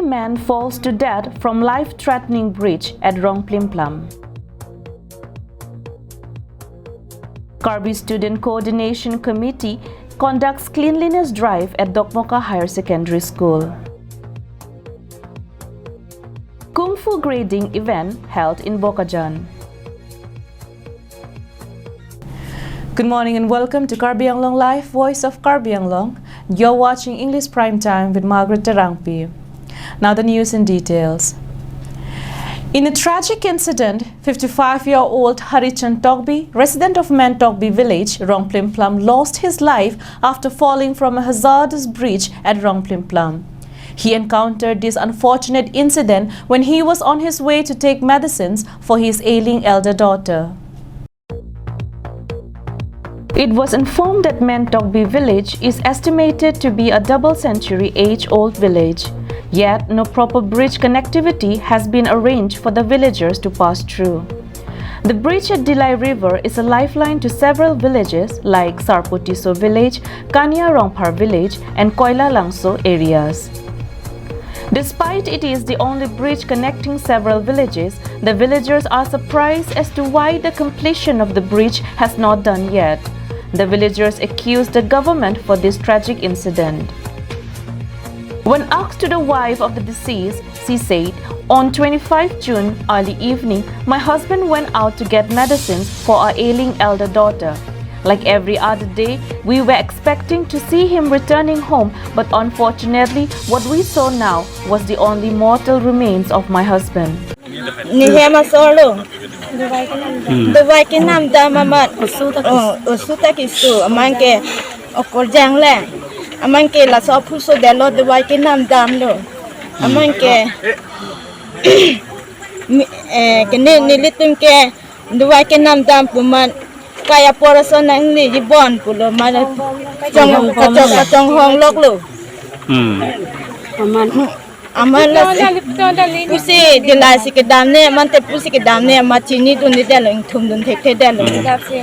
man falls to death from life-threatening breach at Rong Plim Plum. Karbi Student Coordination Committee conducts cleanliness drive at Dokmoka Higher Secondary School. Kung Fu grading event held in Bokajjan. Good morning and welcome to Karbi Anglong Live, Voice of Karbi Anglong. You're watching English Prime Time with Margaret Terangpi. Now the news in details. In a tragic incident, 55-year-old Harichan Togbi, resident of Togbi village, Rong Plim Plum, lost his life after falling from a hazardous breach at Rong Plim Plum. He encountered this unfortunate incident when he was on his way to take medicines for his ailing elder daughter. It was informed that Togbi village is estimated to be a double-century-age-old village. Yet, no proper bridge connectivity has been arranged for the villagers to pass through. The bridge at Dilai River is a lifeline to several villages like Sarpotiso village, Kanya Rongpar village and Koila Langso areas. Despite it is the only bridge connecting several villages, the villagers are surprised as to why the completion of the bridge has not done yet. The villagers accuse the government for this tragic incident. When asked to the wife of the deceased, she said, "On 25 June, early evening, my husband went out to get medicines for our ailing elder daughter. Like every other day, we were expecting to see him returning home, but unfortunately, what we saw now was the only mortal remains of my husband." Dua ke nam da mamat usuta kisu amangke okor jangle amangke la so phuso delo dua ke nam dam lo amangke kene nilitum ke dua ke nam dam puman kaya poroso nang ni jibon pulo mana kacong hong lok lo aman la pusi dilasi ke damne mante pusi ke damne machini dundi delo thum dun thek delo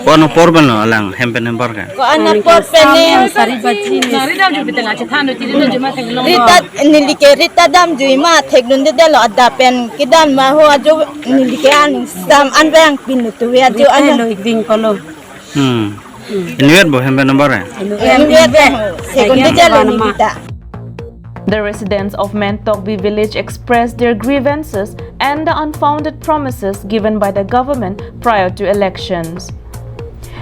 kono porban alang hempen embarga ko ana porpene sari bachi sari dam ju bitanga che thano ti no juma thek long rita nilike rita dam ju ma thek dundi delo adda pen kidan ma ho ajo nilike an dam an bang pin tu ya jo an lo ding kolo inwet bo hempen embarga segundi delo nilita. The residents of Togbi village expressed their grievances and the unfounded promises given by the government prior to elections.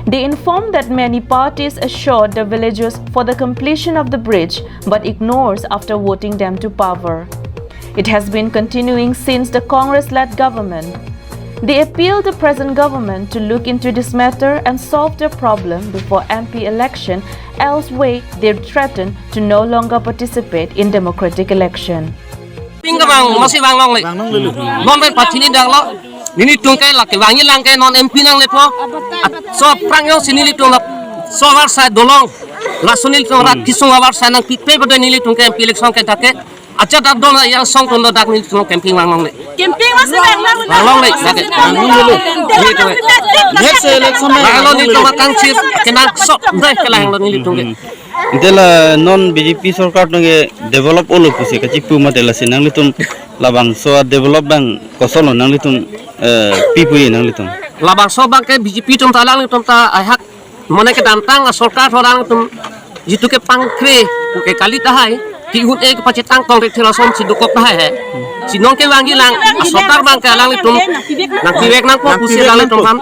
They informed that many parties assured the villagers for the completion of the bridge but ignores after voting them to power. It has been continuing since the Congress-led government. They appealed the present government to look into this matter and solve their problem before MP election, else way they threaten to no longer participate in democratic election. Pinggamang masih wanglong le, non ben patini dang lo, nini tungkai la ke wangi lang ke non MP nang le po, so prangyo sini li tung la, so war sa dolong, la sunil tung rat kisung war sa nang pipe pada nili tungkai MP election ke take. Acha dak dona yang song tondo dak ni tong camping wanglong le. camping masih Wanglong le, dak. next election me Wanglong ni tong kang chir kena sok dai kelang lo nili tungkai. dela non BJP sarkar nge develop olo pusi ka chipu ma dela sinang litum labang so develop bang kosolo nang litum pipu nang litum Labang so bang ke BJP tum talang tum ta hak mana ke tantang sarkar orang tum jitu ke pangkre ke kali tahai ki un ek pacetang tong rek thelasom si dukop tahai hai si nong ke wangi lang sarkar bang ke lang tum nak direk nang ko pusi lang tum ham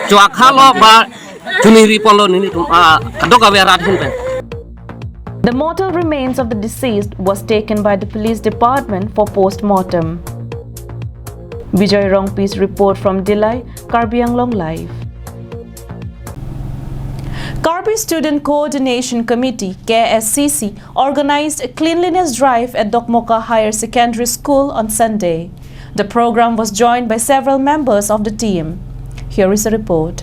jo akhalo ba tuniri polo ni tum kadok awe rat hin pe. The mortal remains of the deceased was taken by the police department for post-mortem. Bijoy Rongpi's report from Dilai, Karbi Anglong Live. Karbi Student Coordination Committee (KSCC) organized a cleanliness drive at Dokmoka Higher Secondary School on Sunday. The program was joined by several members of the team. Here is a report.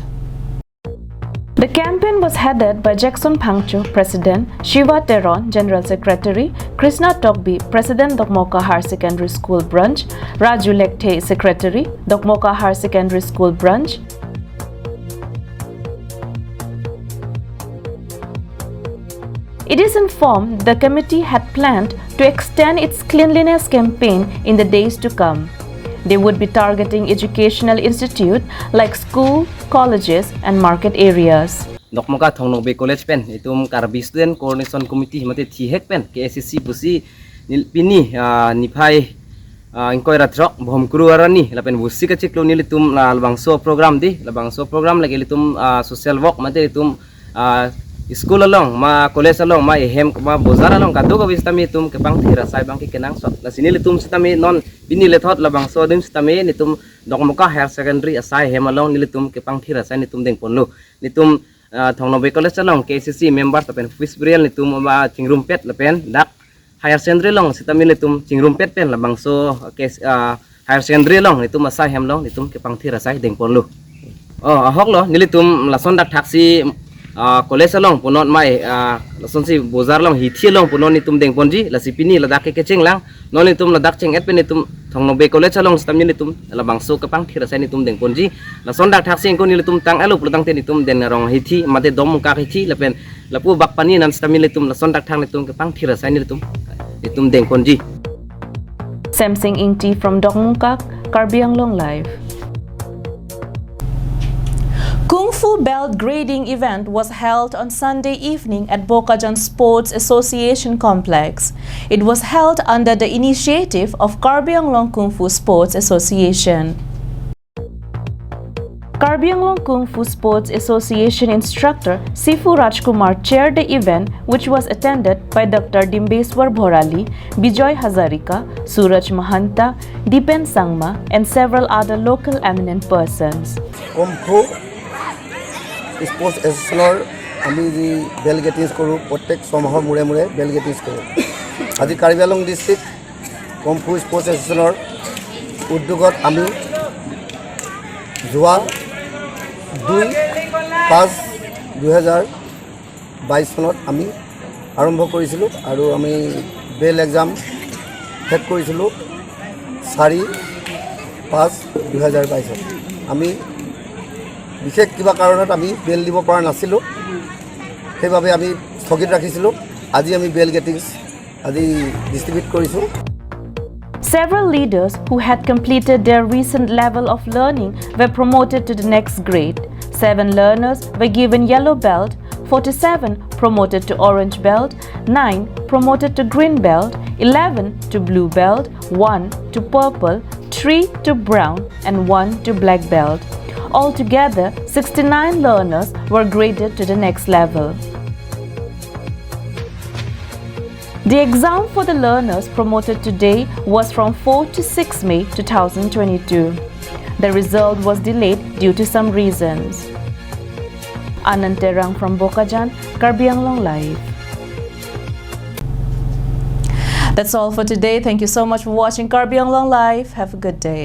The campaign was headed by Jackson Pangcho, President, Shiva Teron, General Secretary, Krishna Togbi, President Dokmoka Higher Secondary School Branch, Raju Lekte, Secretary, Dokmoka Higher Secondary School Branch. It is informed the committee had planned to extend its cleanliness campaign in the days to come. They would be targeting educational institutes like school, colleges and market areas. Dokmoka thongnobe college pen itum karbi student coordination committee mate thi hek pen KACC pusi nilpini niphai ingkoi ratrok bhomkuru arani lapen busi ka chiklo nilitum labangso program lagi litum social work mate litum school along ma college along ma ehem ma bozar along kadu ka bistami tum kepang thira sai bang ki kenang sok la sini litum sitami non bini lethot labangso dim sitami nitum dokmoka higher secondary asai hem along nilitum kepang thira sai nitum deng ponlu nitum thongnobe college along KACC member tapen fisbrial nitum ma chingrumpet lapen dak higher secondary long sitami nitum chingrumpet pen labangso higher secondary long nitum asai hem long nitum kepang thira sai deng ponlu ahok lo nilitum lason dak taksi college along punon mai lason si bozar long hithi long punon nitum deng ponji la sipini la dak ke cheng lang non nitum la dak cheng et pen nitum thongnobe college along stamni nitum la bangso kapang thira sai nitum deng ponji la son dak thak sing ko nitum tang alu pulutang te nitum den rong hithi mate dom ka hithi la pen la pu bak pani nan stamni nitum la son dak thang nitum kapang thira sai nitum deng ponji. Samsing Ingti from Dokmungkak, Karbi Anglong Live. Kung Fu Belt grading event was held on Sunday evening at Bokajan Sports Association Complex. It was held under the initiative of Karbi Anglong Kung Fu Sports Association. Karbi Anglong Kung Fu Sports Association instructor Sifu Rajkumar chaired the event, which was attended by Dr. Dimbeswar Bhorali, Bijoy Hazarika, Suraj Mahanta, Dipen Sangma and several other local eminent persons. Kung Fu Sports Association আমি যি bell গেটিংছ কৰোঁ প্ৰত্যেক ছমাহৰ মূৰে মূৰে bell গেটিংছ কৰোঁ আজি Karbi Anglong district কম ফু স্পৰ্টছ এছ'চিয়েশ্যনৰ উদ্যোগত আমি যোৱা 2/5/2022 চনত আমি আৰম্ভ কৰিছিলোঁ আৰু আমি বেল এক্সাম শেষ কৰিছিলোঁ 4/5/2022 আমি বিশেষ কিবা কাৰণত আমি বেল দিব পৰা নাছিলোঁ সেইবাবে আমি স্থগিত ৰাখিছিলোঁ আজি আমি বেল গেটিংছ আজি ডিস্ট্ৰিবিউট কৰিছোঁ Several leaders who had completed their recent level of learning were promoted to the next grade. 7 learners were given yellow belt, 47 promoted to orange belt, 9 promoted to green belt, 11 to blue belt, 1 to purple, 3 to brown and 1 to black belt. Altogether, 69 learners were graded to the next level. The exam for the learners promoted today was from 4 to 6 May 2022. The result was delayed due to some reasons. Anand Terang from Bokajan, Karbi Anglong Live. That's all for today. Thank you so much for watching Karbi Anglong Live. Have a good day.